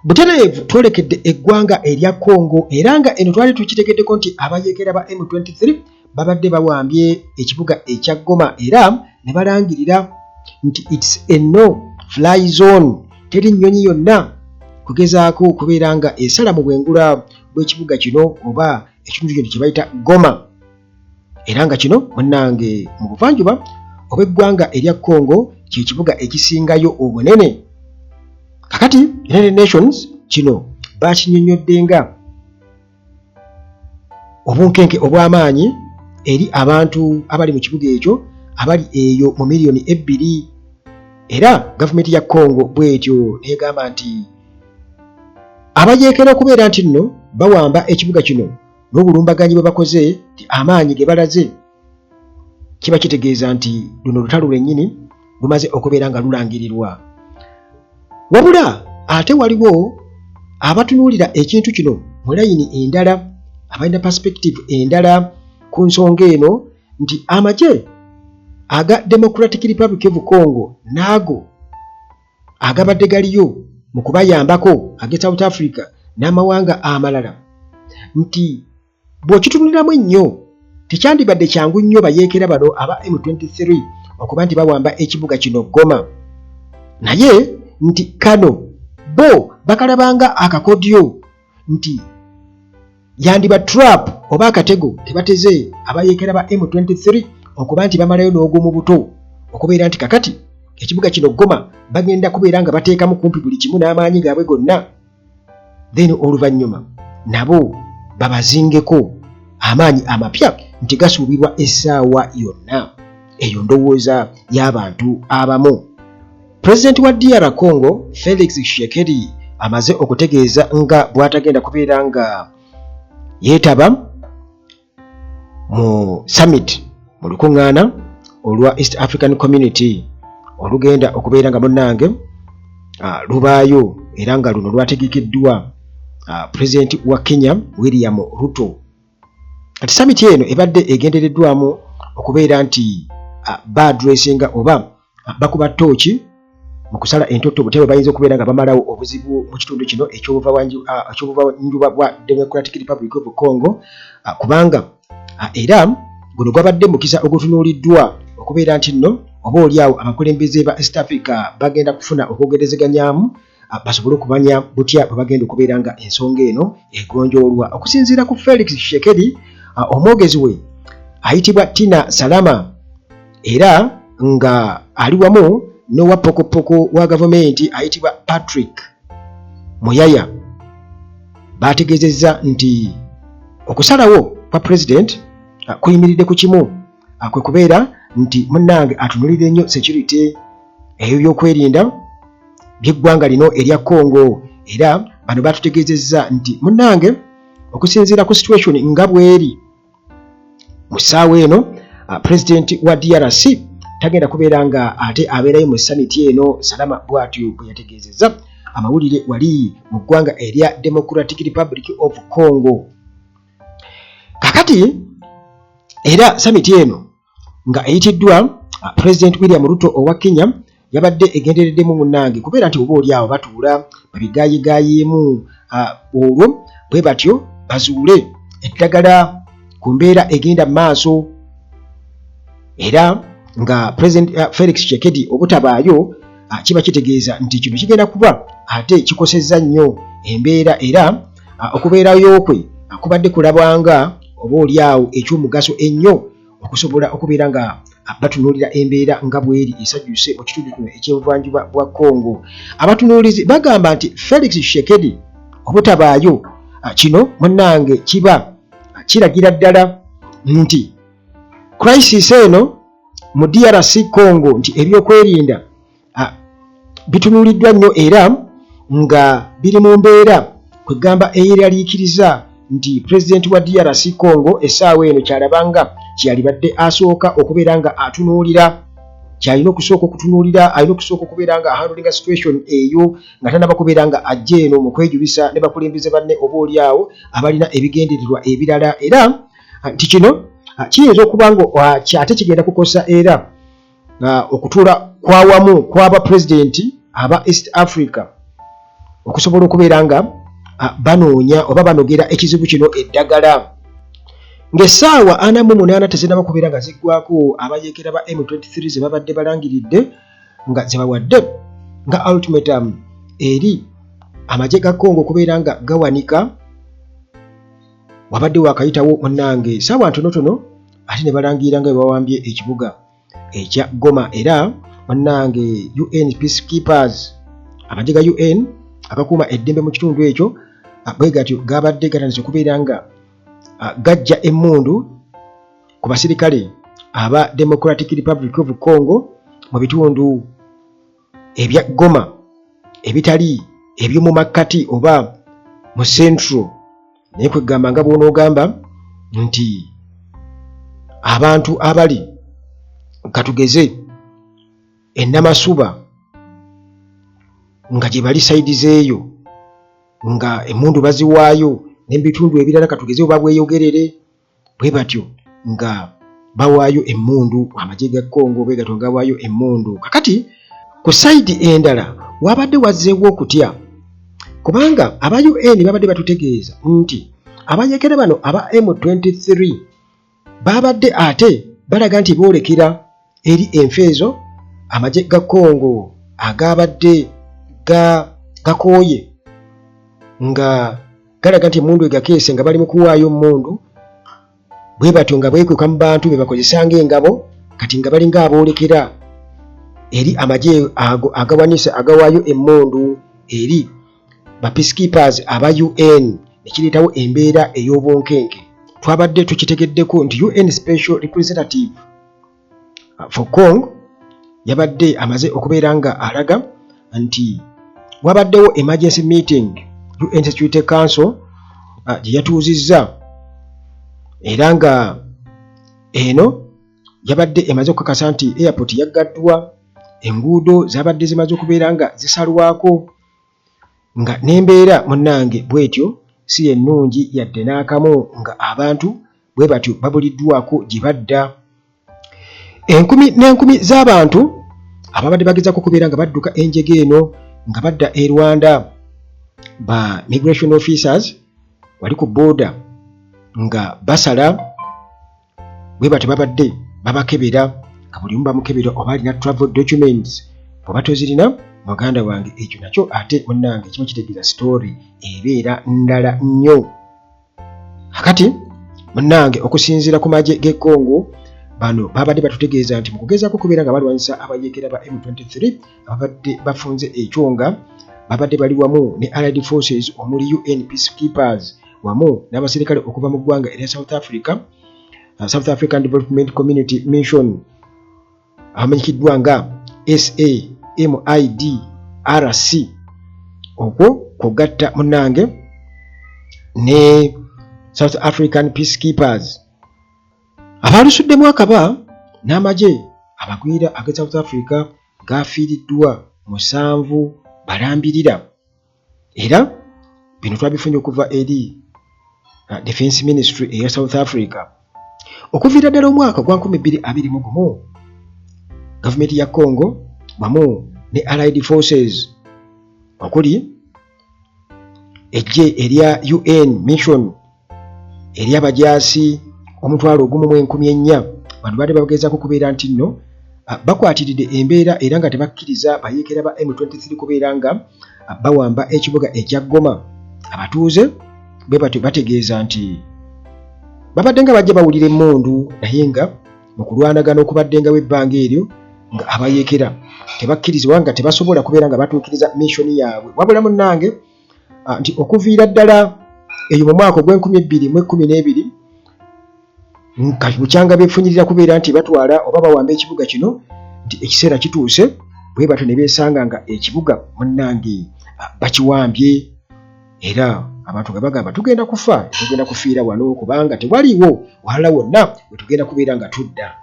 Butereevu twolekedde eggwanga erya Congo era nga eno twali tukitegeddeko nti abayeekera ba M23 babadde bawambye ekibuga ekya Goma era ne balangirira nti it's a no fly zone, teri nnyonyi yonna kugezaako kubeera nga esala mu bwengula bw'ekibuga kino oba ekintu kino kye bayita Goma. Era nga kino munnange mu buvanjuba obw'eggwanga erya Congo kye kibuga ekisingayo obunene. Kakati United Nations kino bakinnyonnyodde nga obunkenke obw'amaanyi eri abantu abali mu kibuga ekyo abali eyo mu miliyoni 2, era gavumenti ya Congo bwetyo negamba nti abajeekera okubeera nti nno bawamba ekibuga kino n'obulumbaganyi bwe bakoze nti amaanyi ge balaze kiba kitegeeza nti luno lutalo lwennyini lumaze okubeera nga lulangirirwa. Wabula ate waliwo abatunuulira ekintu kino mu layini endala, abalina perspective endala ku nsonga eno nti amagye aga Democratic Republic of Congo naago agabadde galiyo mu kubayambako age South Africa n'amawanga amalala nti bw'okitunuliramu ennyo tekyandibadde kyangu nnyo bayeekera bano aba M23 okuba nti bawamba ekibuga kino Goma, naye nti kano bo bakalabanga akakodyo nti yandiba trap oba akatego tebateze abayeekera ba M23 okuba nti bamalayo n'ogumu buto okubeera nti kakati ekibuga kino Goma bagenda kubeera nga bateekamu kumpi buli kimu n'amaanyi gaabwe gonna, then oluvannyuma nabo babazingeko amaanyi amapya nti gasuubirwa essaawa yonna. Eyo ndowooza y'abantu abamu. Pulezidenti wa DR Congo Felix Tshisekedi amaze okutegeeza nga bw'atagenda kubeera nga yeetaba mu summit mu lukuŋŋaana olwa East African Community olugenda okubeera nga munnange lubaayo era nga luno lwategekeddwa Pulezidenti wa Kenya William Ruto. Kati summit eno ebadde egendereddwamu okubeera nti baadressinga oba bakuba ttooki mu kusala entoto butebe bayinza okubeera nga bamalawo obuzibu mu kitundu kino ekyobuvanjuba bwa Democratic Republic of Congo kubanga era guno gwabadde mukisa ogutunuuliddwa okubeera nti nno oba oliawo abakulembeze ba East Africa bagenda kufuna okwogerezeganyaamu basobole okumanya butya bwe bagenda okubeera nga ensonga eno egonjoolwa. Okusinziira ku Felix Tshisekedi, omwogezi we ayitibwa Tina Salama era nga ali wamu n'owa pokopoko wa gavumenti ayitibwa Patrick Muyaya, bategeezezza nti okusalawo kwa president kuyimiridde ku kimu kwe kubeera nti munnange atunulire nnyo security eyo y'okwerinda by'eggwanga lino erya Congo, era bano batutegeezezza nti munnange okusinziira ku situation nga bweri mu ssaawa eno president wa DRC tagenda kubeera nga ate abeerayo mu summit eno. Salama bw'atyo bwe yategeezezza amawulire wali mu ggwanga erya Democratic Republic of Congo. Kakati era summit eno nga eyitiddwa President William Ruto owa Kenya yabadde egendereddemu munnange kubeera nti oba oliawo batuula babigaayigaayemu olwo bwe batyo bazuule eddagala ku mbeera egenda mu maaso, era nga President Felix Tshisekedi obutabaayo kiba kitegeeza nti kino kigenda kuba ate kikosezza nnyo embeera, era okubeerayo kwe kubadde kulabwanga oba oliawo eky'omugaso ennyo okusobola okubeera nga batunuulira embeera nga bweri esajjuse mu kitundu kino eky'obuvanjuba bwa Congo. Abatunuulizi bagamba nti Felix Tshisekedi obutabaayo kino munnange kiba kiragira ddala nti crisis eno mu DRC Congo nti ebyokwerinda bitunuuliddwa nnyo era nga biri mu mbeera kwegamba eyeraliikiriza nti President wa DRC Congo essaawa eno kyalabanga kyalibadde asooka okubeera nga atunuulira, kyalina okusooka okutunuulira, alina okusooka okubeera nga ahandlinga situation eyo nga tanaba kubeera nga ajja eno mu kwejubisa ne bakulembeze banne oba oliawo abalina ebigendererwa ebirala, era nti kino kiyinza okuba nga ate kigenda kukosa era okutuula kwawamu kw'aba pulezidenti aba East Africa okusobola okubeera nga banoonya oba banogera ekizibu kino eddagala. Ng'essaawa 48 tezinnaba kubeera nga ziggwako, abayeekera ba M23 ze babadde balangiridde nga ze bawadde nga ultimatum eri amagye ga Congo okubeera nga gawanika. Wabadde wakayitawo munnange essaawa ntonotono ate ne balangira nga bawambye ekibuga ekya Goma, era munnange UN peacekeepers, amagye ga UN agakuuma eddembe mu kitundu ekyo bwe gatyo gabadde gatandise okubeera nga gajja emmundu ku basirikale aba Democratic Republic of Congo mu bitundu ebya Goma ebitali eby'omu makkati oba mu central. Naye kwegamba nga bw'onoogamba nti abantu abali katugeze ennamasuba nga gye bali sayidi zeeyo nga emmundu baziwaayo n'ebitundu ebirala katugeze oba bweyogerere bwe batyo nga bawaayo emmundu, amagye ga Congo bwe gatyo nga bawaayo emmundu. Kakati ku sayidi endala wabadde wazzeewo okutya, kubanga aba UN babadde batutegeeza nti abayeekera bano aba M23 babadde ate balaga nti boolekera eri enfeezo amagye ga Congo agabadde gakooye nga galaga nti emmundu egakeese nga bali mu kuwaayo emmundu bwe batyo nga bwekweka mu bantu be bakozesa ng'engabo, kati nga bali ng'aboolekera eri amagye agawanise agawaayo emmundu eri ba peacekeepers aba UN, nekireetawo embeera ey'obunkenke. Twabadde tukitegeddeko nti UN Special Representative for Congo yabadde amaze okubeera nga alaga nti wabaddewo emergency meeting UN Security Council gye yatuuzizza, era nga eno yabadde emaze okukakasa nti airport yaggaddwa, enguudo zabadde zimaze okubeera nga zisalwako, nga n'embeera munnange bwetyo si ennungi yadde n'akamu, nga abantu bwe batyo babuliddwako gye badda. Enkumi n'enkumi z'abantu ababadde bagezaako okubeera nga badduka enjege eno nga badda e Rwanda, ba migration officers wali ku border nga basala bwe batyo babadde babakebera, nga buli omu bamukebera oba alina travel documents, oba tozirina muganda wange ekyo nakyo ate munnange kimu kitegeeza story ebeera ndala nnyo. Kakati munnange okusinziira ku magye g'e Congo bano babadde batutegeeza nti mu kugezaako okubeera nga balwanyisa abayeekera ba M23 ababadde bafunze ekyonga babadde bali wamu ne Allied Forces omuli UN peacekeepers wamu n'abasirikale okuva mu ggwanga erya South Africa, South African Development Community Mission abamanyikiddwa nga SAMIDRC, okwo kugatta munnange ne South African peacekeepers abalusuddemu akaba n'amagye abagwira aga South Africa gafiiriddwa 7 balambirira, era bino twabifunye okuva eri Defense Ministry eya South Africa. Okuviira ddala omwaka gwa 2021 gavumenti ya Congo wamu ne Allied Forces okuli ejje erya UN mission ery'abajaasi 1,400 bantu badde bagezaako kubeera nti nno bakwatiridde embeera era nga tebakkiriza bayeekera ba M23 kubeera nga bawamba ekibuga ekya Goma. Abatuuze bwe batyo bategeeza nti babadde nga bajja bawulira emmundu, naye nga mu kulwanagana okubadde nga w'ebbanga eryo nga abayeekera tebakkirizibwa nga tebasobola kubeera nga batuukiriza mission yaabwe. Wabula munnange nti okuviira ddala eyo mu mwaka ogw'2012 bukyanga beefunyirira kubeera nti batwala oba bawamba ekibuga kino, nti ekiseera kituuse bwe batyo ne beesanga nga ekibuga munnange bakiwambye, era abantu nga bagamba tugenda kufa, tugenda kufiira wano kubanga tewaliwo walala wonna we tugenda kubeera nga tudda.